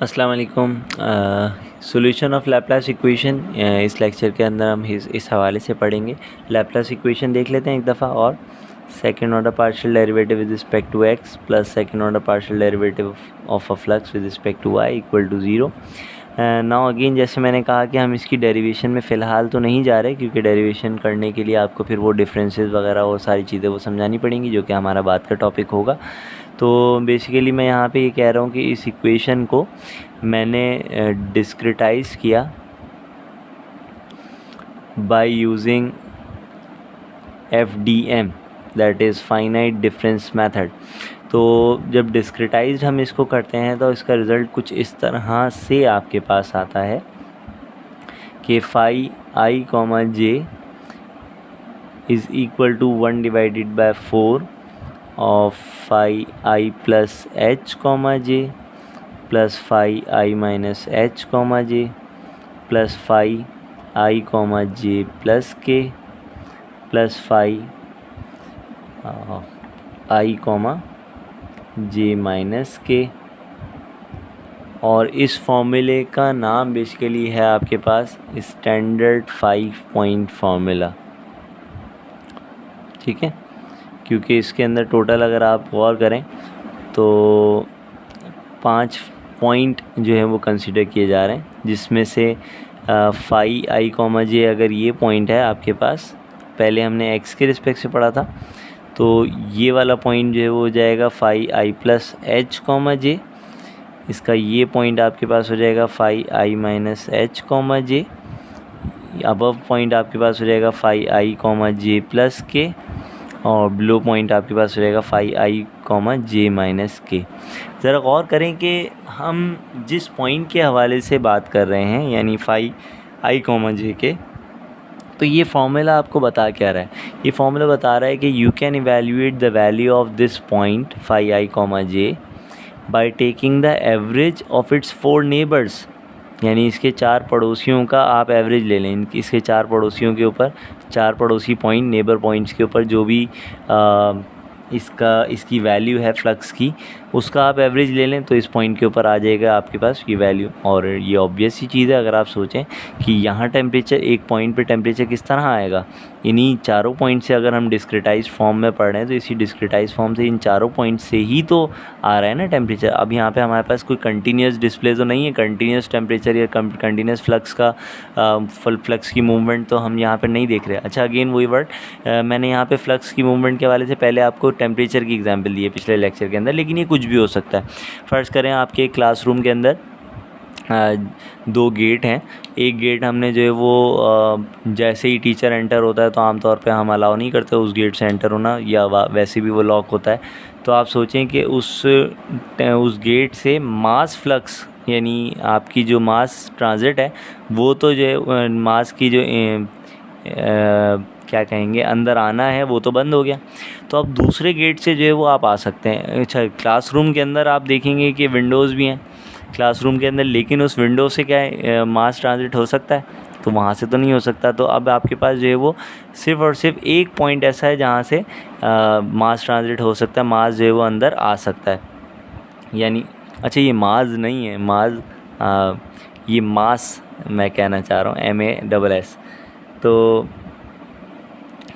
अस्सलाम वालेकुम। Solution of Laplace equation इस लेक्चर के अंदर हम इस हवाले से पढ़ेंगे। लैप्लास इक्वेशन देख लेते हैं एक दफ़ा और। Second order partial derivative with respect to X plus second order partial derivative of a flux with respect to Y equal to zero. Now again जैसे मैंने कहा कि हम इसकी डेरिवेशन में फ़िलहाल तो नहीं जा रहे, क्योंकि डेरिवेशन करने के लिए आपको फिर वो डिफरेंसेस वगैरह और सारी चीज़ें वो समझानी पड़ेंगी, जो कि हमारा बात का टॉपिक होगा। तो बेसिकली मैं यहाँ पे ये कह रहा हूँ कि इस इक्वेशन को मैंने डिस्क्रिटाइज़ किया by using FDM, that is finite difference method. तो जब डिस्क्रिटाइज्ड हम इसको करते हैं तो इसका रिज़ल्ट कुछ इस तरह से आपके पास आता है कि phi I comma J is equal to 1 divided by 4 of phi I plus H comma J plus phi I minus H comma J plus phi I comma J plus K plus phi I comma J minus K. और इस फॉर्मूले का नाम basically है आपके पास standard 5 point formula, ठीक है। क्योंकि इसके अंदर टोटल अगर आप गौर करें तो 5 पॉइंट जो है वो कंसिडर किए जा रहे हैं, जिसमें से फाई आई कॉमा जे अगर ये पॉइंट है आपके पास, पहले हमने एक्स के रिस्पेक्ट से पढ़ा था, तो ये वाला पॉइंट जो है वो हो जाएगा phi I plus H comma जे। इसका ये पॉइंट आपके पास हो जाएगा phi I minus H comma J. Above point आपके पास हो जाएगा phi I comma J plus के, और बिलो पॉइंट आपके पास हो जाएगा phi I comma J minus के। ज़रा गौर करें कि हम जिस पॉइंट के हवाले से बात कर रहे हैं, यानी फाई आई कॉमा जे के, तो ये फॉर्मूला आपको बता क्या रहा है? ये फॉर्मूला बता रहा है कि you can evaluate the value of this point phi I comma J by taking the average of its 4 neighbours. यानी इसके 4 पड़ोसियों का आप एवरेज ले लें, इसके 4 पड़ोसियों के ऊपर, 4 पड़ोसी पॉइंट, नेबर पॉइंट्स के ऊपर जो भी इसकी वैल्यू है फ्लक्स की, उसका आप एवरेज ले लें, तो इस पॉइंट के ऊपर आ जाएगा आपके पास ये वैल्यू। और ये ऑब्वियस ही चीज़ है, अगर आप सोचें कि यहाँ टेम्परेचर, एक पॉइंट पे टेम्परेचर किस तरह आएगा, इन्हीं चारों पॉइंट से अगर हम डिस्क्रिटाइज फॉर्म में पढ़ रहे हैं, तो इसी डिस्क्रिटाइज फॉर्म से इन चारों पॉइंट से ही तो आ रहा है ना टेम्परेचर। अब यहाँ पे हमारे पास कोई कंटिन्यूस डिस्प्ले तो नहीं है, कंटिन्यूस टेम्परेचर या कंटिन्यूस फ्लक्स का फ्लक्स की मूवमेंट तो हम यहाँ पर नहीं देख रहे। अच्छा, अगेन वही वर्ड, मैंने यहाँ पे फ्लक्स की मूवमेंट के वाले से पहले आपको टेम्परेचर की एग्जांपल दी है पिछले लेक्चर के अंदर, लेकिन ये कुछ भी हो सकता है। फ़र्ज़ करें आपके क्लासरूम के अंदर 2 गेट हैं। एक गेट हमने जो है वो जैसे ही टीचर एंटर होता है तो आमतौर पे हम अलाउ नहीं करते उस गेट से एंटर होना, या वैसे भी वो लॉक होता है। तो आप सोचें कि उस गेट से मास फ्लक्स, यानी आपकी जो मास ट्रांजिट है, वो तो जो है मास की जो क्या कहेंगे अंदर आना है, वो तो बंद हो गया। तो अब दूसरे गेट से जो है वो आप आ सकते हैं। अच्छा, क्लासरूम के अंदर आप देखेंगे कि विंडोज़ भी हैं क्लासरूम के अंदर, लेकिन उस विंडो से क्या है मास ट्रांजिट हो सकता है? तो वहाँ से तो नहीं हो सकता। तो अब आपके पास जो है वो सिर्फ़ और सिर्फ एक पॉइंट ऐसा है जहाँ से मास ट्रांजिट हो सकता है, मास जो है वो अंदर आ सकता है। यानी अच्छा, ये मास नहीं है, ये मास मैं कहना चाह रहा हूँ, MASS। तो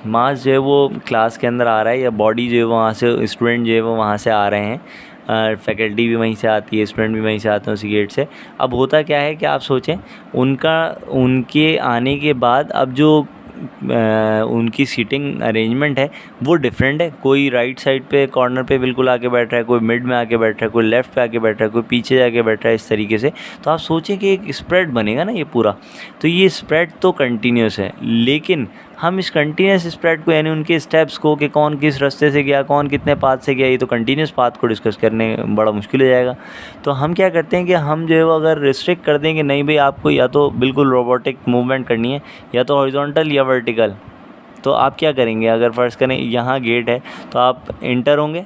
मास जो है वो क्लास के अंदर आ रहा है, या बॉडी जो है वहाँ से, स्टूडेंट जो है वो वहाँ से आ रहे हैं, फैकल्टी भी वहीं से आती है, स्टूडेंट भी वहीं से आते हैं उसी गेट से। अब होता क्या है कि आप सोचें, उनके आने के बाद अब जो उनकी सीटिंग अरेंजमेंट है वो डिफरेंट है। कोई राइट साइड पे कॉर्नर पे बिल्कुल आके बैठ रहा है, कोई मिड में आके बैठ रहा है, कोई लेफ़्ट पे आके बैठ रहा है, कोई पीछे जाके बैठ रहा है, इस तरीके से। तो आप सोचें कि एक स्प्रेड बनेगा ना ये पूरा, तो ये स्प्रेड तो कंटिन्यूस है, लेकिन हम इस कंटिन्यूस स्प्रेड को, यानी उनके स्टेप्स को, कि कौन किस रास्ते से गया, कौन कितने पाथ से गया, ये तो कंटिन्यूस पाथ को डिस्कस करने बड़ा मुश्किल हो जाएगा। तो हम क्या करते हैं कि हम जो है वो अगर रिस्ट्रिक्ट कर दें कि नहीं भाई आपको या तो बिल्कुल रोबोटिक मूवमेंट करनी है, या तो हॉरिजॉन्टल या वर्टिकल, तो आप क्या करेंगे? अगर फ़र्ज़ करें यहाँ गेट है तो आप इंटर होंगे,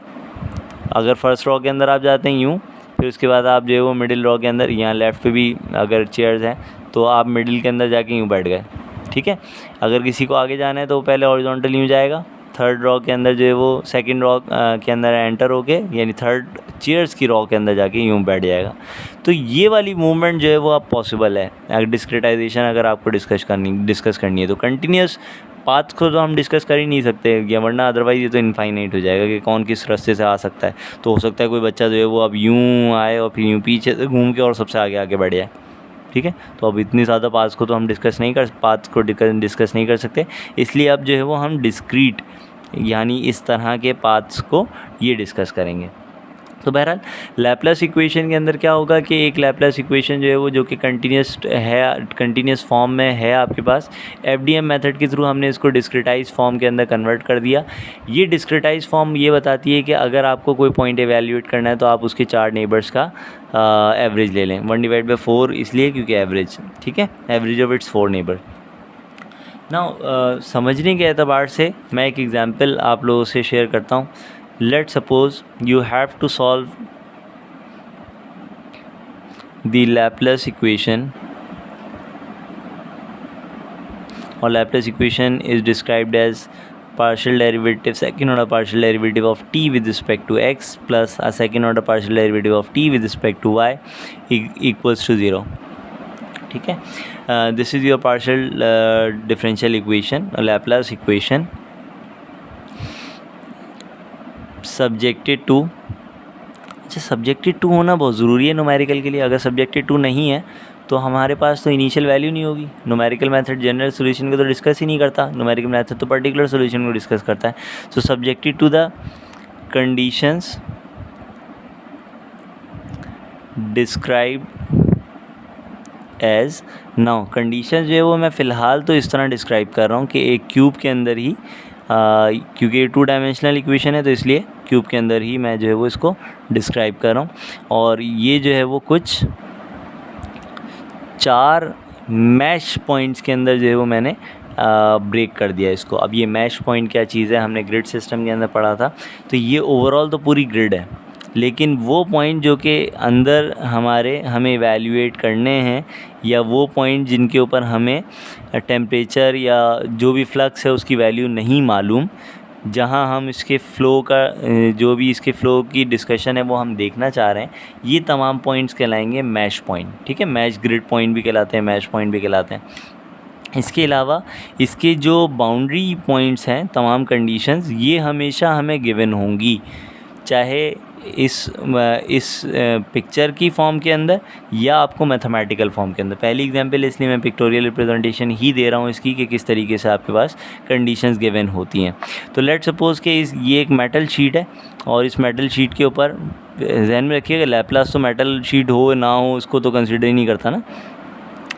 अगर फर्स्ट रो के अंदर आप जाते हैं यूँ, फिर उसके बाद आप जो है वो मिडिल रो के अंदर, यहाँ लेफ़्ट पे भी अगर चेयर्स हैं तो आप मिडिल के अंदर जाके यूँ बैठ गए, ठीक है। अगर किसी को आगे जाना है तो पहले हॉरिजॉन्टल यूँ जाएगा, थर्ड रॉ के अंदर जो है वो सेकंड रॉ के अंदर एंटर होके, यानी थर्ड चेयर्स की रॉ के अंदर जाके यूँ बैठ जाएगा। तो ये वाली मूवमेंट जो है वो आप पॉसिबल है अगर डिस्क्रिटाइजेशन अगर आपको डिस्कस करनी है। तो कंटिन्यूस पाथ्स को तो हम डिस्कस कर ही नहीं सकते, या वरना अदरवाइज ये तो इनफाइनाइट हो जाएगा कि कौन किस रास्ते से आ सकता है। तो हो सकता है कोई बच्चा जो है वो अब यूँ आए और फिर यूँ पीछे से घूम के और सबसे आगे आगे बढ़ जाए, ठीक है। तो अब इतनी ज़्यादा पाथ्स को तो हम डिस्कस नहीं कर सकते, इसलिए अब जो है वो हम डिस्क्रीट यानी इस तरह के पाथ्स को ये डिस्कस करेंगे। तो बहरहाल लैप्लास इक्वेशन के अंदर क्या होगा कि एक लैप्लास इक्वेशन जो है वो जो कि कंटिन्यूस फॉर्म में है आपके पास, एफडीएम मेथड के थ्रू हमने इसको डिस्क्रिटाइज फॉर्म के अंदर कन्वर्ट कर दिया। ये डिस्क्रिटाइज फॉर्म ये बताती है कि अगर आपको कोई पॉइंट एवेल्यूएट करना है तो आप उसके 4 नेबर्स का एवरेज ले लें। 1/4 इसलिए क्योंकि एवरेज, ठीक है, average of its 4 neighbour. Now समझने के एतबार से मैं एक एग्जांपल आप लोगों से शेयर करता हूँ। Let's suppose you have to solve the Laplace equation, or Laplace equation is described as second order partial derivative of t with respect to x plus a second order partial derivative of t with respect to y equals to 0, ठीक है। This is your partial differential equation, a Laplace equation subjected to, अच्छा subjected to होना बहुत ज़रूरी है numerical के लिए। अगर सब्जेक्टेड टू नहीं है तो हमारे पास तो इनिशियल वैल्यू नहीं होगी। न्यूमेरिकल मेथड जनरल सॉल्यूशन को तो डिस्कस ही नहीं करता, न्यूमेरिकल मेथड तो पर्टिकुलर सॉल्यूशन को डिस्कस करता है। So subjected to the conditions describe as, now condition जो है वो मैं फ़िलहाल तो इस तरह डिस्क्राइब कर रहा हूँ कि एक क्यूब के अंदर ही क्योंकि 2 डायमेंशनल इक्वेशन है तो इसलिए क्यूब के अंदर ही मैं जो है वो इसको डिस्क्राइब कर रहा हूँ। और ये जो है वो कुछ 4 मैश पॉइंट्स के अंदर जो है वो मैंने ब्रेक कर दिया इसको। अब ये मैश पॉइंट क्या चीज़ है, हमने ग्रिड सिस्टम के अंदर पढ़ा था। तो ये ओवरऑल तो पूरी ग्रिड है, लेकिन वो पॉइंट जो कि अंदर हमें इवैल्यूएट करने हैं, या वो पॉइंट जिनके ऊपर हमें टेम्परेचर या जो भी फ्लक्स है उसकी वैल्यू नहीं मालूम, जहां हम इसके फ़्लो का जो भी इसके फ़्लो की डिस्कशन है वो हम देखना चाह रहे हैं, ये तमाम पॉइंट्स कहलाएंगे मैश पॉइंट, ठीक है। मैश ग्रिड पॉइंट भी कहलाते हैं, मैश पॉइंट भी कहलाते हैं। इसके अलावा इसके जो बाउंड्री पॉइंट्स हैं, तमाम कंडीशंस, ये हमेशा हमें गिवन होंगी, चाहे इस पिक्चर की फॉर्म के अंदर या आपको मैथमेटिकल फॉर्म के अंदर। पहली एग्जांपल इसलिए मैं पिक्टोरियल रिप्रेजेंटेशन ही दे रहा हूँ इसकी कि किस तरीके से आपके पास कंडीशंस गिवन होती हैं। तो लेट्स सपोज़ कि ये एक मेटल शीट है, और इस मेटल शीट के ऊपर ध्यान में रखिएगा लैप्लास तो मेटल शीट हो ना हो उसको तो कंसिडर ही नहीं करता ना।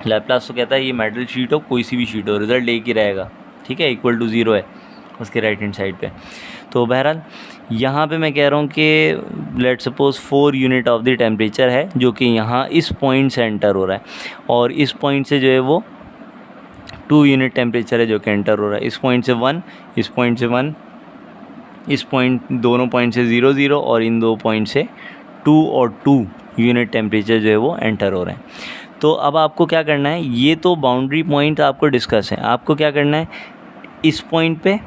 लैप्लास तो कहता है ये मेटल शीट हो, कोई सी भी शीट हो, रिजल्ट एक ही रहेगा, ठीक है, इक्वल टू 0 है उसके राइट हैंड साइड पे। तो बहरहाल यहाँ पे मैं कह रहा हूँ कि let's suppose 4 unit of the temperature है जो कि यहाँ इस पॉइंट से एंटर हो रहा है, और इस पॉइंट से जो है वो 2 यूनिट टेम्परेचर है जो कि एंटर हो रहा है। इस पॉइंट से 1, इस पॉइंट से 1, इस पॉइंट दोनों पॉइंट से 0 0, और इन 2 पॉइंट से 2 और 2 यूनिट टेम्परेचर जो है वो एंटर हो रहे हैं। तो अब आपको क्या करना है, ये तो बाउंड्री पॉइंट आपको डिस्कस है, आपको क्या करना है, इस पॉइंट पे,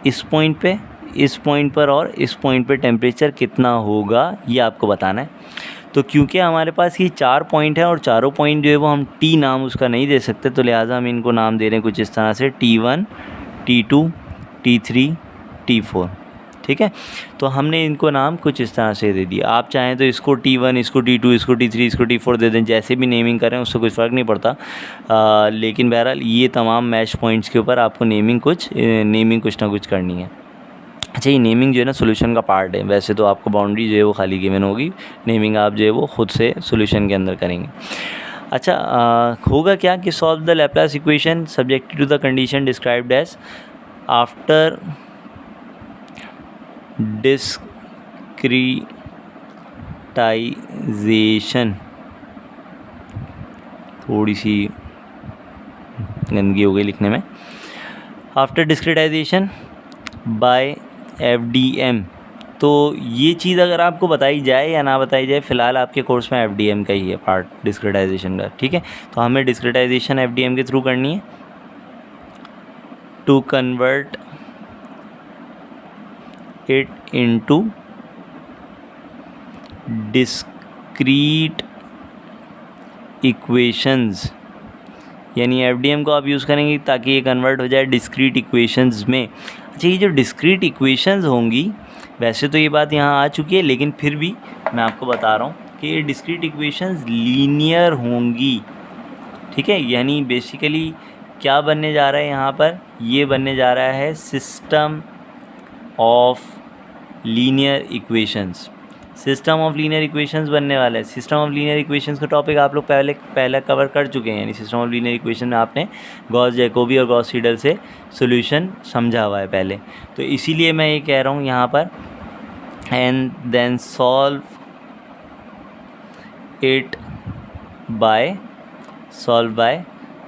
इस पॉइंट पे, इस पॉइंट पर और इस पॉइंट पे टेम्परेचर कितना होगा ये आपको बताना है। तो क्योंकि हमारे पास ये 4 पॉइंट है और चारों पॉइंट जो है वो हम टी नाम उसका नहीं दे सकते, तो लिहाजा हम इनको नाम दे रहे हैं कुछ इस तरह से T1, T2, T3, T4, ठीक है। तो हमने इनको नाम कुछ इस तरह से दे दिया। आप चाहें तो इसको T1, इसको T2, इसको T3, इसको T4 दे दें, जैसे भी नेमिंग करें उससे कुछ फ़र्क नहीं पड़ता। लेकिन बहरहाल ये तमाम मैश पॉइंट्स के ऊपर आपको नेमिंग कुछ ना कुछ करनी है। अच्छा, ये नेमिंग जो है ना सोल्यूशन का पार्ट है, वैसे तो आपको बाउंड्री जो है वो खाली गिवन होगी, नेमिंग आप जो है वो खुद से सोल्यूशन के अंदर करेंगे। अच्छा, होगा क्या कि solve the Laplace equation subject to the condition described as after discretization. थोड़ी सी गंदगी हो गई लिखने में। After discretization by FDM। तो ये चीज़ अगर आपको बताई जाए या ना बताई जाए, फ़िलहाल आपके कोर्स में FDM का ही है पार्ट, डिस्क्रिटाइजेशन का, ठीक है। तो हमें डिस्क्रिटाइजेशन FDM के थ्रू करनी है। To convert it into discrete equations, यानी FDM को आप यूज़ करेंगे ताकि ये कन्वर्ट हो जाए डिस्क्रीट इक्वेशंस में। अच्छा, ये जो डिस्क्रीट इक्वेशंस होंगी, वैसे तो ये बात यहाँ आ चुकी है, लेकिन फिर भी मैं आपको बता रहा हूँ कि ये डिस्क्रीट इक्वेशंस लीनियर होंगी, ठीक है। यानी बेसिकली क्या बनने जा रहा है यहाँ पर, ये बनने जा रहा है system of linear equations. System of linear equations बनने वाला है। सिस्टम ऑफ लीनियर इक्वेशंस का टॉपिक आप लोग पहले कवर कर चुके हैं, यानी सिस्टम ऑफ लीनियर इक्वेशन में आपने Gauss Jacobi or Gauss Seidel से सॉल्यूशन समझा हुआ है पहले, तो इसीलिए मैं ये कह रहा हूँ यहाँ पर and then solve it by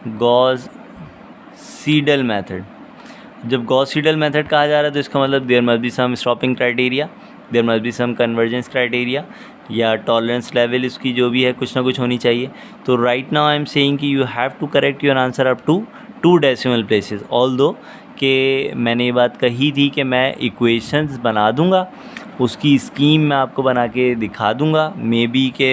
Gauss Seidel method. जब गॉस सीडल मेथड कहा जा रहा है तो इसका मतलब there must be some stopping criteria, there must be some convergence criteria या टॉलरेंस लेवल इसकी जो भी है कुछ ना कुछ होनी चाहिए। तो right now I am saying कि you have to correct your answer up to 2 decimal places. Although कि मैंने ये बात कही थी कि मैं इक्वेशंस बना दूंगा, उसकी स्कीम मैं आपको बना के दिखा दूंगा, मे बी के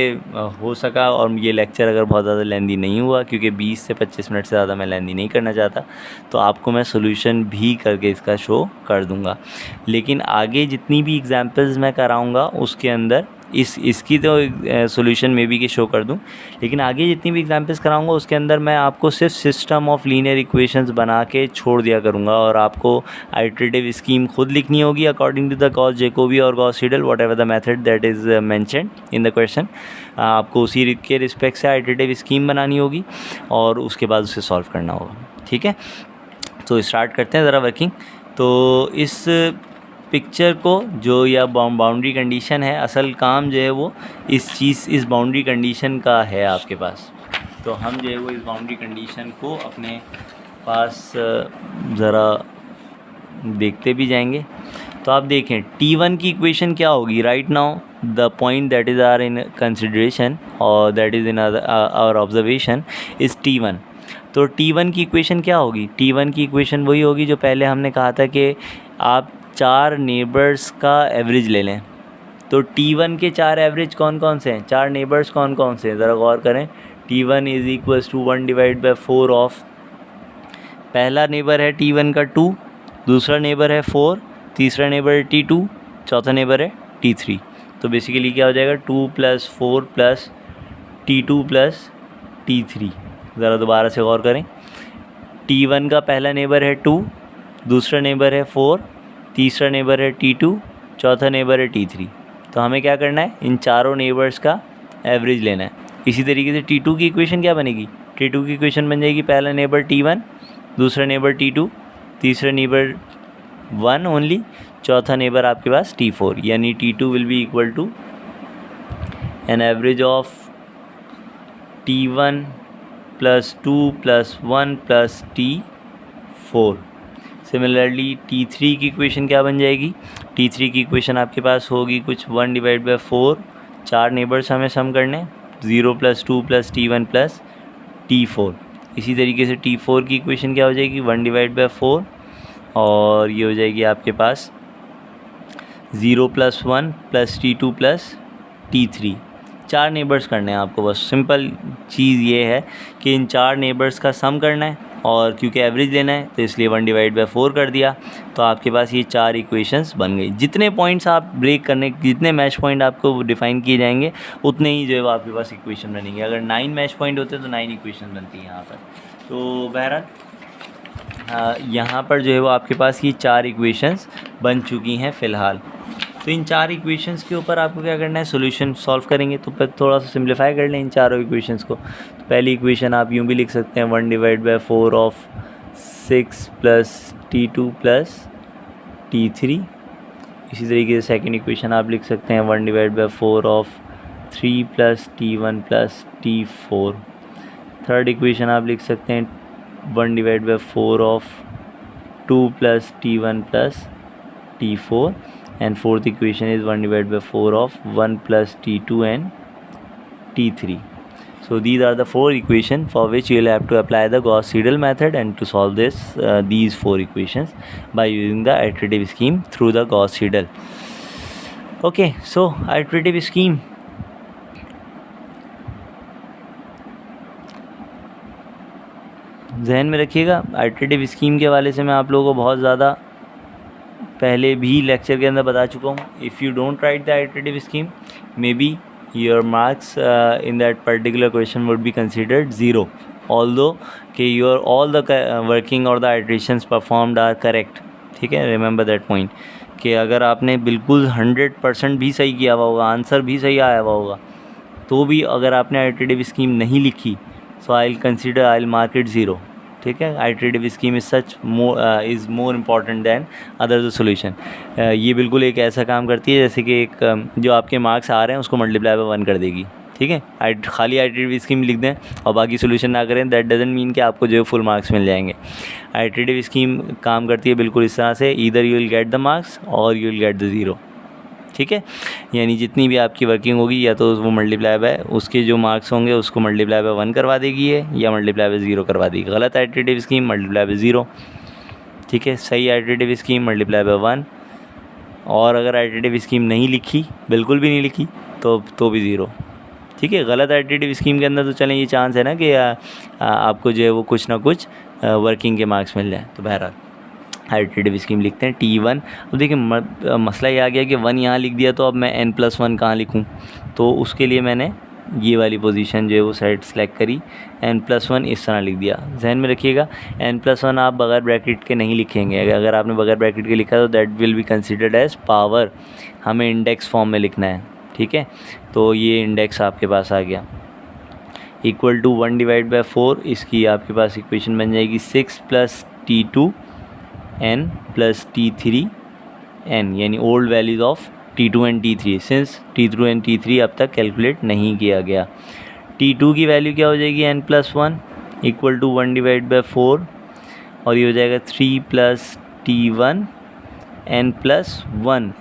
हो सका और ये लेक्चर अगर बहुत ज़्यादा लेंदी नहीं हुआ, क्योंकि 20 से 25 मिनट से ज़्यादा मैं लेंदी नहीं करना चाहता, तो आपको मैं सॉल्यूशन भी करके इसका शो कर दूंगा। लेकिन आगे जितनी भी एग्जांपल्स मैं कराऊंगा उसके अंदर इसकी तो सॉल्यूशन में भी के शो कर दूं, लेकिन आगे जितनी भी एग्जांपल्स कराऊंगा उसके अंदर मैं आपको सिर्फ सिस्टम ऑफ लीनियर इक्वेशंस बना के छोड़ दिया करूंगा, और आपको आइटरेटिव स्कीम खुद लिखनी होगी according to the Gauss Jacobi or Gauss Seidel, whatever the method that is mentioned in the question. आपको उसी के रिस्पेक्ट से आइटरेटिव स्कीम बनानी होगी और उसके बाद उसे सॉल्व करना होगा, ठीक है। तो स्टार्ट करते हैं ज़रा वर्किंग। तो इस पिक्चर को जो या बाउंड्री कंडीशन है, असल काम जो है वो इस बाउंड्री कंडीशन का है आपके पास। तो हम जो है वो इस बाउंड्री कंडीशन को अपने पास ज़रा देखते भी जाएंगे। तो आप देखें T1 की इक्वेशन क्या होगी। Right now the point that is are in consideration or that is in our observation is T1। तो T1 की इक्वेशन क्या होगी। T1 की इक्वेशन वही होगी जो पहले हमने कहा था कि आप 4 नेबर्स का एवरेज ले लें। तो T1 के 4 एवरेज कौन कौन से हैं, 4 नेबर्स कौन कौन से हैं, ज़रा गौर करें। T1 is equals to 1/4 of, पहला नेबर है T1 का 2, दूसरा नेबर है 4, तीसरा नेबर है T2, चौथा नेबर है T3। तो बेसिकली क्या हो जाएगा 2 + 4 + T2 + T3। ज़रा दोबारा से गौर करें। T1 का पहला नेबर है 2, दूसरा नेबर है 4, तीसरा नेबर है T2, चौथा नेबर है T3। तो हमें क्या करना है, इन चारों नेबर्स का एवरेज लेना है। इसी तरीके से T2 की इक्वेशन क्या बनेगी। T2 की इक्वेशन बन जाएगी पहला नेबर T1, दूसरा नेबर T2, तीसरा नेबर 1 ओनली, चौथा नेबर आपके पास T4, यानी T2 will be equal to an average of T1 + 2 + 1 + T4। Similarly T3 की इक्वेशन क्या बन जाएगी। T3 की इक्वेशन आपके पास होगी कुछ 1/4, 4 नेबर्स हमें सम करने, 0 + 2 + T1 + T4। इसी तरीके से T4 की इक्वेशन क्या हो जाएगी 1/4 और ये हो जाएगी आपके पास 0 + 1 + T2 + T3। 4 नेबर्स करने हैं आपको, बस सिंपल चीज़ ये है कि इन 4 नेबर्स का सम करना है, और क्योंकि एवरेज लेना है तो इसलिए 1/4 कर दिया। तो आपके पास ये 4 इक्वेशंस बन गई। जितने पॉइंट्स आप ब्रेक करने, जितने मैच पॉइंट आपको डिफ़ाइन किए जाएंगे उतने ही जो है वो आपके पास इक्वेशन बनेंगे। अगर 9 मैच पॉइंट होते तो 9 इक्वेशन बनती है यहाँ पर। तो बहरहाल यहाँ पर जो है वो आपके पास ये 4 इक्वेशंस बन चुकी हैं फ़िलहाल। तो इन 4 इक्वेशंस के ऊपर आपको क्या करना है, सॉल्यूशन सॉल्व करेंगे। तो फिर थोड़ा सा सिंप्लीफाई कर लें इन चारों इक्वेशंस को। तो पहली इक्वेशन आप यूँ भी लिख सकते हैं 1/4 ऑफ 6 + T2 + T3। इसी तरीके से सेकंड इक्वेशन आप लिख सकते हैं 1/4 of 3 + T1 + T4। Third equation आप लिख सकते हैं 1/4 of 2 + T1 + T4। and fourth equation is 1/4 of 1 + T2 and T3। So these are the 4 equations for which you will have to apply the Gauss-Seidel method and to solve these 4 equations by using the iterative scheme through the Gauss-Seidel. Okay, so iterative scheme. ध्यान में रखिएगा, iterative scheme के हवाले से मैं आप लोगों को बहुत ज़्यादा पहले भी लेक्चर के अंदर बता चुका हूँ. If you don't write the iterative scheme, may be your marks in that particular question would be considered zero, although कि योर ऑल द वर्किंग और the iterations performed are correct. ठीक है, रिमेंबर दैट पॉइंट कि अगर आपने बिल्कुल 100% भी सही किया हुआ होगा, आंसर भी सही आया हुआ होगा, तो भी अगर आपने आइटरेटिव स्कीम नहीं लिखी, so I will mark it zero. ठीक है, iterative scheme is more important than other the solution. ये बिल्कुल एक ऐसा काम करती है जैसे कि एक जो आपके मार्क्स आ रहे हैं उसको मल्टीप्लाई बाय 1 कर देगी. ठीक है, खाली आइटरेटिव स्कीम लिख दें और बाकी सोल्यूशन ना करें, दैट डजंट मीन कि आपको जो है फुल मार्क्स मिल जाएंगे. आइटरेटिव स्कीम काम करती है बिल्कुल इस तरह से, either you will get the marks or you will get the zero. ठीक है, यानी जितनी भी आपकी वर्किंग होगी या तो वो मल्टीप्लाई बाय उसके जो मार्क्स होंगे उसको मल्टीप्लाई बाय 1 करवा देगी है, या मल्टीप्लाई बाय 0 करवा देगी. गलत आइटरेटिव स्कीम मल्टीप्लाई बाय 0. ठीक है, सही आइटरेटिव स्कीम मल्टीप्लाई बाय 1. और अगर आइटरेटिव स्कीम नहीं लिखी, बिल्कुल भी नहीं लिखी, तो भी 0. ठीक है, गलत आइटरेटिव स्कीम के अंदर तो चलें ये चांस है ना कि आपको जो है वो कुछ ना कुछ वर्किंग के मार्क्स मिल जाए. तो बहरहाल आइटरेटिव स्कीम लिखते हैं T1. अब देखिए मसला ये आ गया कि 1 यहाँ लिख दिया, तो अब मैं n+1 कहाँ लिखूँ. तो उसके लिए मैंने ये वाली पोजीशन जो है वो साइड सेलेक्ट करी, n+1 इस तरह लिख दिया. जहन में रखिएगा n+1 आप बगैर ब्रैकेट के नहीं लिखेंगे. अगर आपने बगैर ब्रैकेट के लिखा तो that will be considered as power. हमें इंडेक्स फॉर्म में लिखना है. ठीक है, तो ये इंडेक्स आपके पास आ गया इक्वल टू 1/4. इसकी आपके पास इक्वेशन बन जाएगी 6 + T2 n + T3 n, यानी old values of T2 and T3. Since T2 and T3 अब तक कैलकुलेट नहीं किया गया. T2 की वैल्यू क्या हो जाएगी n+1 इक्वल टू 1/4, और ये हो जाएगा 3 + T1 n+1.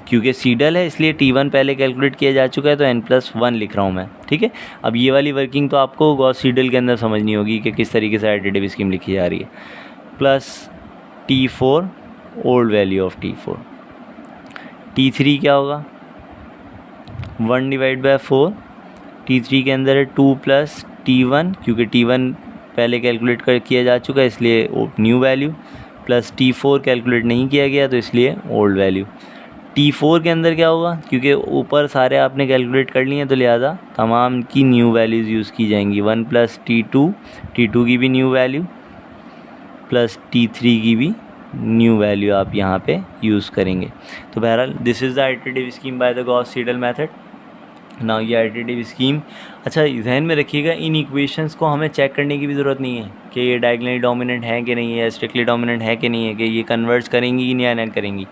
क्योंकि सीडल है इसलिए T1 पहले कैलकुलेट किया जा चुका है, तो n+1 लिख रहा हूँ मैं. ठीक है, अब ये वाली वर्किंग तो आपको गॉस सीडल के अंदर समझनी होगी कि किस तरीके से आइटरेटिव स्कीम लिखी जा रही है. Plus T4 old value of T4. T3 क्या होगा 1/4. T3 के अंदर है 2 + T1, क्योंकि T1 पहले कैलकुलेट किया जा चुका है इसलिए new value, plus T4 calculate नहीं किया गया तो इसलिए ओल्ड वैल्यू. T4 के अंदर क्या होगा, क्योंकि ऊपर सारे आपने कैलकुलेट कर लिए हैं तो लिहाजा तमाम की न्यू वैल्यूज़ यूज़ की जाएंगी. 1 + T2 की भी न्यू वैल्यू, प्लस T3 की भी न्यू वैल्यू आप यहाँ पे यूज़ करेंगे. तो बहरहाल this is the iterative scheme by the Gauss-Seidel method. Now ये आइटरेटिव स्कीम, अच्छा जहन में रखिएगा इन इक्वेशंस को हमें चेक करने की भी ज़रूरत नहीं है कि ये डायगोनली डोमिनेंट है कि नहीं है, स्ट्रिक्टली डोमिनेंट है कि नहीं है, कि ये कन्वर्ज करेंगी कि नहीं करेंगी.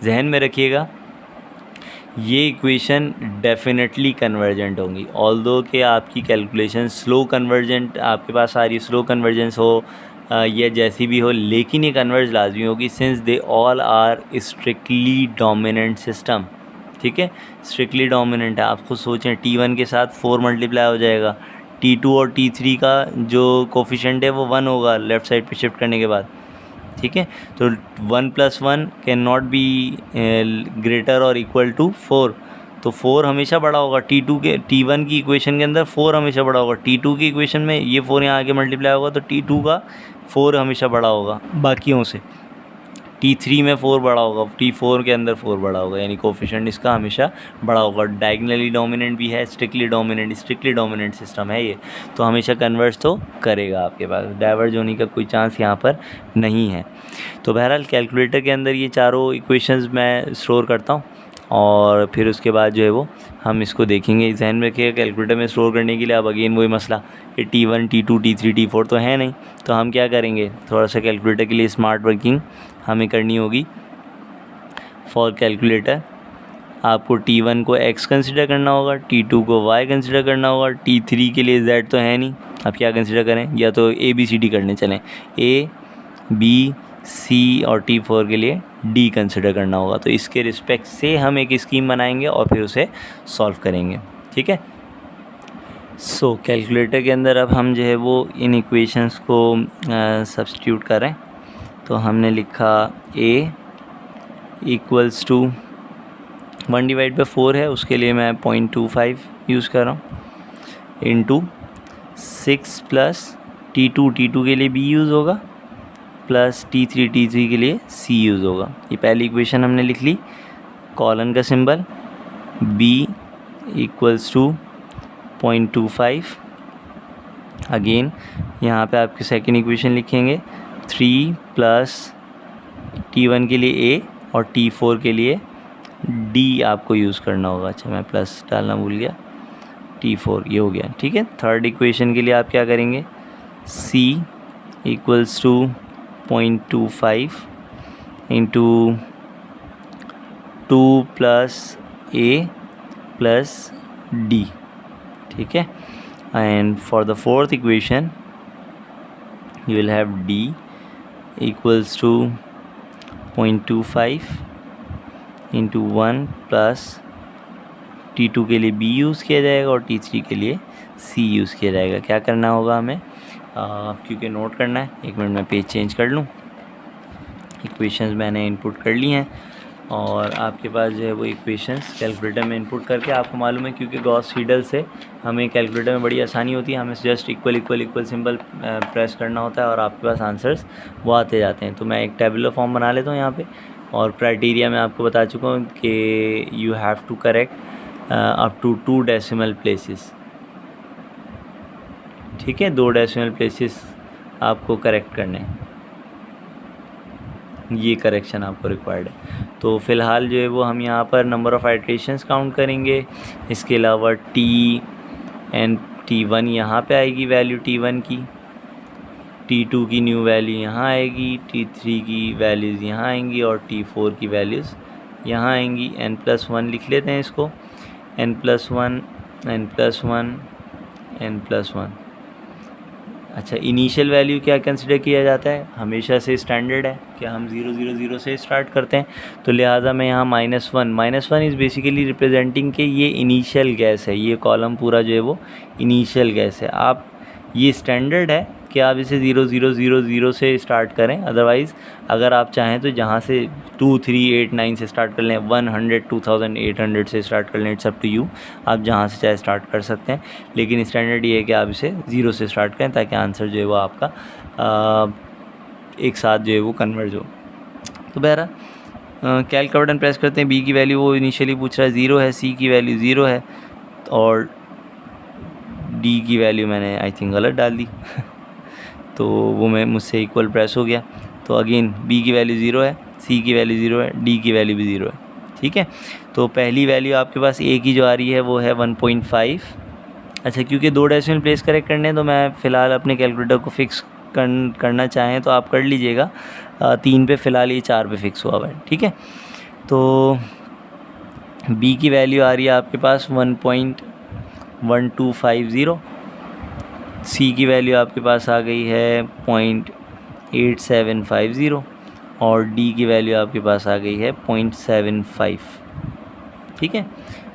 जहन में रखिएगा ये इक्वेशन डेफिनेटली कन्वर्जेंट होंगी, ऑल्दो कि आपकी कैलकुलेशन स्लो कन्वर्जेंट आपके पास आ रही, स्लो कन्वर्जेंस हो या जैसी भी हो, लेकिन ये कन्वर्ज लाजमी होगी since they all are strictly dominant system. ठीक है, स्ट्रिक्टली डोमिनेंट है. आप खुद सोचें T1 के साथ 4 मल्टीप्लाई हो जाएगा, T2 और T3 का जो कोफिशेंट है वो 1 होगा लेफ़्ट साइड पे शिफ्ट करने के बाद. ठीक है, तो 1 + 1 कैन नॉट बी ग्रेटर और इक्वल टू 4. तो 4 हमेशा बड़ा होगा. T1 की इक्वेशन के अंदर 4 हमेशा बड़ा होगा. T2 की इक्वेशन में ये 4 यहाँ आगे मल्टीप्लाई होगा तो T2 का 4 हमेशा बड़ा होगा बाकियों से. T3 में 4 बड़ा होगा, T4 के अंदर 4 बड़ा होगा, यानी कोफिशेंट इसका हमेशा बड़ा होगा. डायगनली डोमिनेंट भी है, स्ट्रिक्टली डोमिनेंट सिस्टम है ये, तो हमेशा कन्वर्ज तो करेगा. आपके पास डाइवर्ज होने का कोई चांस यहाँ पर नहीं है. तो बहरहाल कैलकुलेटर के अंदर ये चारों इक्वेशंस मैं स्टोर करता हूँ और फिर उसके बाद जो है वो हम इसको देखेंगे. जहन में रखिएगा कैलकुलेटर में स्टोर करने के लिए अब अगेन वही मसला कि T1 T2 T3 T4 तो है नहीं, तो हम क्या करेंगे, थोड़ा सा कैलकुलेटर के लिए स्मार्ट वर्किंग हमें करनी होगी. फॉर कैलकुलेटर आपको T1 को X कंसिडर करना होगा, T2 को Y कंसिडर करना होगा, T3 के लिए Z तो है नहीं, अब क्या कंसिडर करें, या तो ABCD करने चलें, A B C और T4 के लिए D कंसिडर करना होगा. तो इसके रिस्पेक्ट से हम एक स्कीम बनाएंगे और फिर उसे सॉल्व करेंगे. ठीक है, सो कैलकुलेटर के अंदर अब हम जो है वो इन इक्वेशंस को सब्स्टिट्यूट करें। तो हमने लिखा a इक्वल्स टू 1/4 है, उसके लिए मैं 0.25 यूज़ कर रहा हूँ, इंटू 6 प्लस T2 के लिए b यूज़ होगा, प्लस T3 के लिए c यूज़ होगा। ये पहली इक्वेशन हमने लिख ली। कॉलन का symbol b equals to 0.25। Again यहाँ पे आपकी सेकेंड इक्वेशन लिखेंगे 3 प्लस T1 के लिए a और T4 के लिए d आपको यूज़ करना होगा। अच्छा, मैं प्लस डालना भूल गया, T4 ये हो गया। ठीक है, थर्ड इक्वेशन के लिए आप क्या करेंगे, c equals to 0.25 into 2 plus a plus d। ठीक है, and for the fourth equation you will have d equals to 0.25 into 1 plus T2 के लिए b यूज़ किया जाएगा और T3 के लिए c यूज़ किया जाएगा। क्या करना होगा हमें, क्योंकि नोट करना है, एक मिनट में पेज चेंज कर लूँ। इक्वेशंस मैंने इनपुट कर ली हैं और आपके पास जो है वो इक्वेशंस कैलकुलेटर में इनपुट करके, आपको मालूम है क्योंकि गॉस सीडल से हमें कैलकुलेटर में बड़ी आसानी होती है, हमें जस्ट इक्वल सिंबल प्रेस करना होता है और आपके पास आंसर्स वो आते जाते हैं। तो मैं एक टेबुलर फॉर्म बना लेता हूँ यहाँ पे, और क्राइटेरिया मैं आपको बता चुका हूँ कि you have to correct up to 2 decimal places. ठीक है, 2 डेसिमल प्लेसेस आपको करेक्ट करने हैं, ये करेक्शन आपको रिक्वायर्ड है। तो फ़िलहाल जो है वो हम यहाँ पर नंबर ऑफ़ आइट्रेशंस काउंट करेंगे। इसके अलावा T1 यहाँ पे आएगी वैल्यू T1 की, T2 की न्यू वैल्यू यहाँ आएगी, T3 की वैल्यूज़ यहाँ आएंगी और T4 की वैल्यूज़ यहाँ आएंगी। n+1 लिख लेते हैं इसको, n+1 n+1 n+1। अच्छा, इनिशियल वैल्यू क्या कंसिडर किया जाता है, हमेशा से स्टैंडर्ड है कि हम 0 0 0 से स्टार्ट करते हैं, तो लिहाजा मैं यहाँ -1 इज़ बेसिकली रिप्रेजेंटिंग कि ये इनिशियल गैस है, ये कॉलम पूरा जो है वो इनिशियल गैस है। आप ये स्टैंडर्ड है कि आप इसे 0 0 0 0 से स्टार्ट करें, अदरवाइज़ अगर आप चाहें तो जहाँ से 2 3 8 9 से स्टार्ट कर लें, 100 2800 से स्टार्ट कर लें, इट्स अप टू यू, आप जहाँ से चाहे स्टार्ट कर सकते हैं। लेकिन स्टैंडर्ड ये है कि आप इसे 0 से स्टार्ट करें ताकि आंसर जो है वो आपका एक साथ जो है वो कन्वर्ज हो। तो बहरहाल कैलक का बटन प्रेस करते हैं, b की वैल्यू वो इनिशियली पूछ रहा है 0 है, c की वैल्यू 0 है और d की वैल्यू मैंने आई थिंक गलत डाल दी तो वो मैं मुझसे इक्वल प्रेस हो गया। तो अगेन b की वैल्यू 0 है, c की वैल्यू 0 है, d की वैल्यू भी 0 है। ठीक है, तो पहली वैल्यू आपके पास a की जो आ रही है वो है 1.5। अच्छा, क्योंकि 2 डेसिमल प्लेस करेक्ट करने हैं तो मैं फ़िलहाल अपने कैलकुलेटर को फिक्स करना चाहें तो आप कर लीजिएगा, 3 पे फ़िलहाल ये 4 पे फिक्स हुआ हुआ है। ठीक है, तो b की वैल्यू आ रही है आपके पास 1.1250, c की वैल्यू आपके पास आ गई है 0.8750 और d की वैल्यू आपके पास आ गई है 0.75। ठीक है,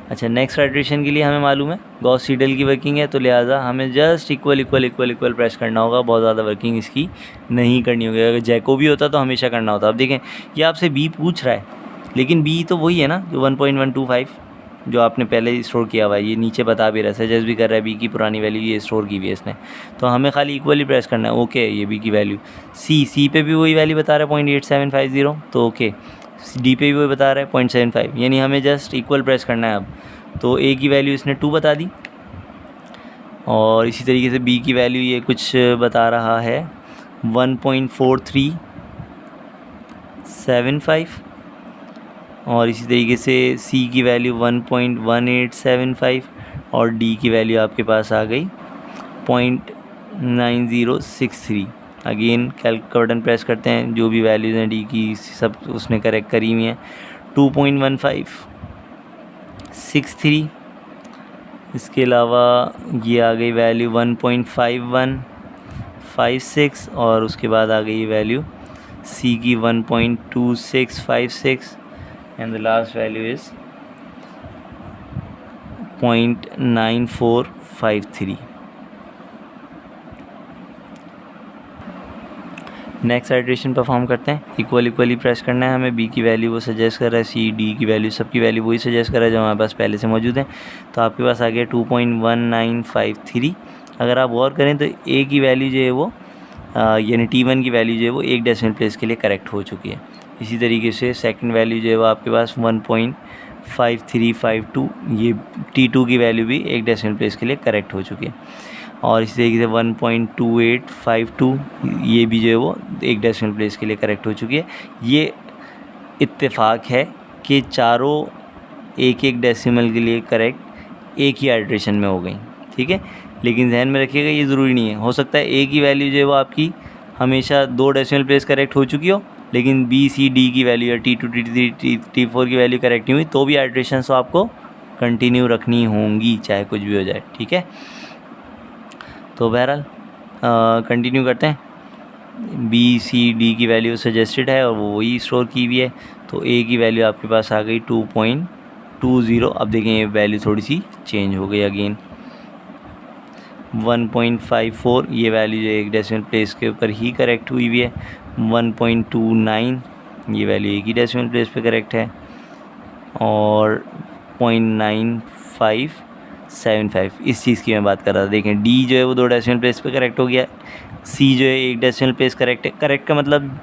अच्छा, नेक्स्ट आइट्रेशन के लिए हमें मालूम है गॉस सीडल की वर्किंग है, तो लिहाजा हमें जस्ट इक्वल प्रेस करना होगा, बहुत ज़्यादा वर्किंग इसकी नहीं करनी होगी। अगर जैकोबी होता तो हमेशा करना होता। अब देखें ये आपसे b पूछ रहा है, लेकिन b तो वही है ना जो 1.125 जो आपने पहले स्टोर किया हुआ है, ये नीचे बता भी रहा है, सजेस्ट भी कर रहा है b की पुरानी वैल्यू ये स्टोर की हुई है इसने, तो हमें खाली इक्वली प्रेस करना है। ओके, ये b की वैल्यू, c पे भी वही वैल्यू बता रहा है 0.8750, तो ओके, डी पे भी वही बता रहा है 0.75, यानी हमें जस्ट इक्वल प्रेस करना है। अब तो a की वैल्यू इसने 2 बता दी और इसी तरीके से b की वैल्यू ये कुछ बता रहा है 1.4375 और इसी तरीके से c की वैल्यू 1.1875 और d की वैल्यू आपके पास आ गई 0.9063। अगेन कैलक का बटन प्रेस करते हैं, जो भी वैल्यूज़ हैं d की सब उसने करेक्ट करी हुई हैं। 2.1563, इसके अलावा ये आ गई वैल्यू 1.5156 और उसके बाद आ गई वैल्यू c की 1.2656 and the last value is 0.9453। Next iteration perform करते हैं। इक्वली प्रेस करना है हमें। बी की वैल्यू वो सजेस्ट कर रहा है, सी डी की वैल्यू, सबकी वैल्यू वही सजेस्ट कर रहा है जो हमारे पास पहले से मौजूद है। तो आपके पास आ गया 2.1953। अगर आप गौर करें तो ए की वैल्यू जो है वो यानी T1 की वैल्यू जो है वो एक डेसिमल प्लेस के लिए करेक्ट हो चुकी है। इसी तरीके से सेकंड वैल्यू जो है वो आपके पास 1.5352, ये T2 की वैल्यू भी एक डेसिमल प्लेस के लिए करेक्ट हो चुकी है। और इसी तरीके से 1.2852, ये भी जो है वो एक डेसिमल प्लेस के लिए करेक्ट हो चुकी है। ये इत्तेफाक है कि चारों एक एक डेसिमल के लिए करेक्ट एक ही आइट्रेशन में हो गई, ठीक है। लेकिन ध्यान में रखिएगा ये ज़रूरी नहीं है, हो सकता है ए की वैल्यू जो है वो आपकी हमेशा 2 डेसिमल प्लेस करेक्ट हो चुकी हो, लेकिन बी सी डी की वैल्यू या T2 T3 T4 की वैल्यू करेक्ट नहीं हुई, तो भी आइट्रेशन तो आपको कंटिन्यू रखनी होंगी चाहे कुछ भी हो जाए, ठीक है। तो बहरहाल कंटिन्यू करते हैं। बी सी डी की वैल्यू सजेस्टेड है और वो वही स्टोर की हुई है। तो ए की वैल्यू आपके पास आ गई 2.20। अब देखें ये वैल्यू थोड़ी सी चेंज हो गई अगेन। 1.54 ये वैल्यू जो एक डेसिमल प्लेस के ऊपर ही करेक्ट हुई हुई है। 1.29 ये वैल्यू एक ही डेसिमल प्लेस पे करेक्ट है। और 0.9575 इस चीज़ की मैं बात कर रहा था। देखें डी जो है वो 2 डेसिमल प्लेस पे करेक्ट हो गया, सी जो है एक डेसिमल प्लेस करेक्ट है। करेक्ट का मतलब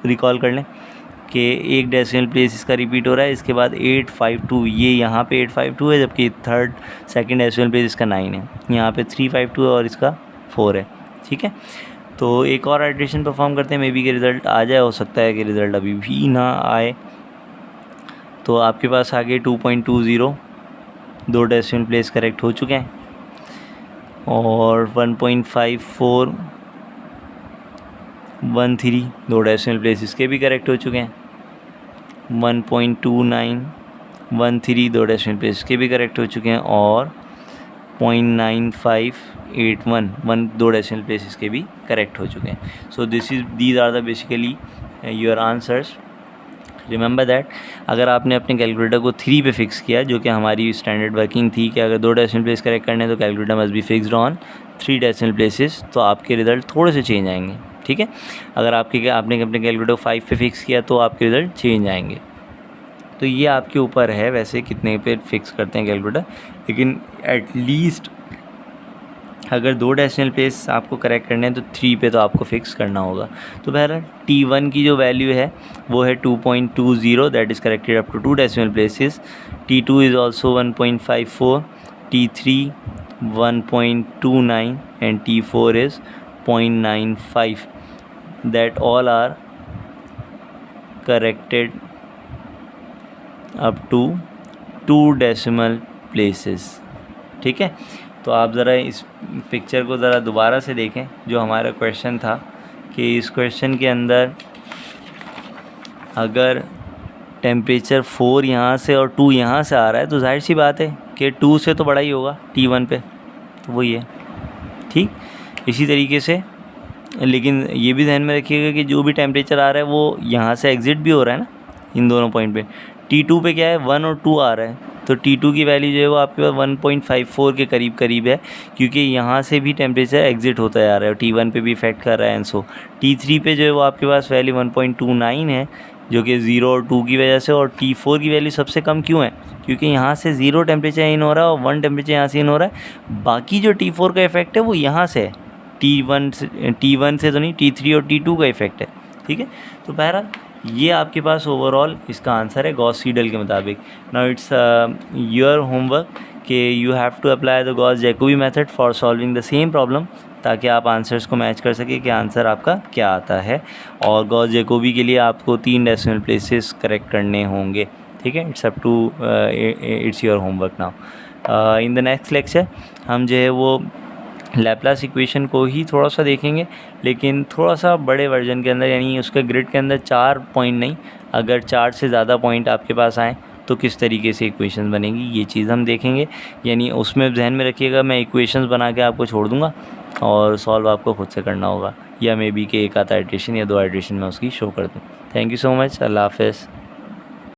रिकॉल कर लें कि एक डेसिमल प्लेस इसका रिपीट हो रहा है, इसके बाद 852, ये यहाँ पे 852 है, जबकि सेकंड डेसिमल प्लेस इसका 9 है, यहाँ पे 352 है और इसका 4 है, ठीक है। तो एक और आइट्रेशन परफॉर्म करते हैं, मे बी के रिज़ल्ट आ जाए, हो सकता है कि रिज़ल्ट अभी भी ना आए। तो आपके पास आगे 2.20 2 डेसिमल प्लेस करेक्ट हो चुके हैं। और 1.5413 2 डेसिमल प्लेस इसके भी करेक्ट हो चुके हैं। 1.2913 2 डेसिमल प्लेस इसके भी करेक्ट हो चुके हैं। और 0.9581 2 डेसिमल प्लेस इसके भी करेक्ट हो चुके हैं। So these are the basically your answers. Remember that अगर आपने अपने कैलकुलेटर को 3 पे फिक्स किया, जो कि हमारी स्टैंडर्ड वर्किंग थी कि अगर 2 डेसिमल प्लेस करेक्ट करने तो calculator must be fixed on 3 decimal places, तो आपके रिज़ल्ट थोड़े से चेंज आएंगे, ठीक है। अगर आपने अपने कैलकुलेटर को 5 पे फिक्स किया तो आपके रिज़ल्ट चेंज आएंगे। तो ये आपके ऊपर है वैसे कितने पे फिक्स करते हैं कैलकुलेटर, लेकिन एटलीस्ट अगर 2 डेसिमल प्लेस आपको करेक्ट करने हैं तो 3 पे तो आपको फिक्स करना होगा। तो बहरहाल T1 की जो वैल्यू है वो है 2.20, that is corrected up to 2 decimal places. T2 is also 1.54, T3 1.29 and T4 is 0.95, that all are corrected up to 2 decimal places, ठीक है। तो आप ज़रा इस पिक्चर को ज़रा दोबारा से देखें जो हमारा क्वेश्चन था, कि इस क्वेश्चन के अंदर अगर टेम्परेचर 4 यहाँ से और 2 यहाँ से आ रहा है तो जाहिर सी बात है कि 2 से तो बड़ा ही होगा T1 पे, तो वही है, ठीक। इसी तरीके से लेकिन ये भी ध्यान में रखिएगा कि जो भी टेम्परेचर आ रहा है वो यहाँ से एग्ज़िट भी हो रहा है ना इन दोनों पॉइंट पे। T2 पे क्या है 1 और 2 आ रहा है, तो T2 की वैल्यू जो है वो आपके पास 1.54 के करीब है, क्योंकि यहाँ से भी टेम्परेचर एग्ज़िट होता जा रहा है, T1 पे भी इफेक्ट कर रहा है। एंड सो T3 पे जो है वो आपके पास वैल्यू 1.29 है, जो कि 0 और 2 की वजह से। और T4 की वैल्यू सबसे कम क्यों है, क्योंकि यहाँ से 0 टेम्परेचर इन हो रहा है और 1 टेम्परेचर यहाँ से इन हो रहा है। बाकी जो T4 का इफेक्ट है वो यहाँ से है, T1 से तो नहीं, T3 और T2 का इफेक्ट है, ठीक है। तो बहरहाल ये आपके पास ओवरऑल इसका आंसर है गॉस सीडल के मुताबिक। नाउ इट्स योर होमवर्क कि you have to apply the Gauss Jacobi method for solving the same problem, ताकि आप आंसर्स को मैच कर सकें कि आंसर आपका क्या आता है। और गॉस जैकोबी के लिए आपको 3 डेसिमल प्लेसेस करेक्ट करने होंगे, ठीक है। It's up to it's your homework now. In the next lecture हम जो है वो लैप्लास इक्वेशन को ही थोड़ा सा देखेंगे, लेकिन थोड़ा सा बड़े वर्जन के अंदर, यानी उसके ग्रिड के अंदर 4 पॉइंट नहीं, अगर 4 से ज़्यादा पॉइंट आपके पास आएँ तो किस तरीके से इक्वेशन बनेगी, ये चीज़ हम देखेंगे। यानी उसमें ध्यान में रखिएगा मैं इक्वेशंस बना के आपको छोड़ दूँगा और सॉल्व आपको खुद से करना होगा, या मे बी के एक आधा आइट्रेशन या 2 आइट्रेशन में उसकी शो कर दूँ। थैंक यू सो मच, अल्लाह हाफ़िज़।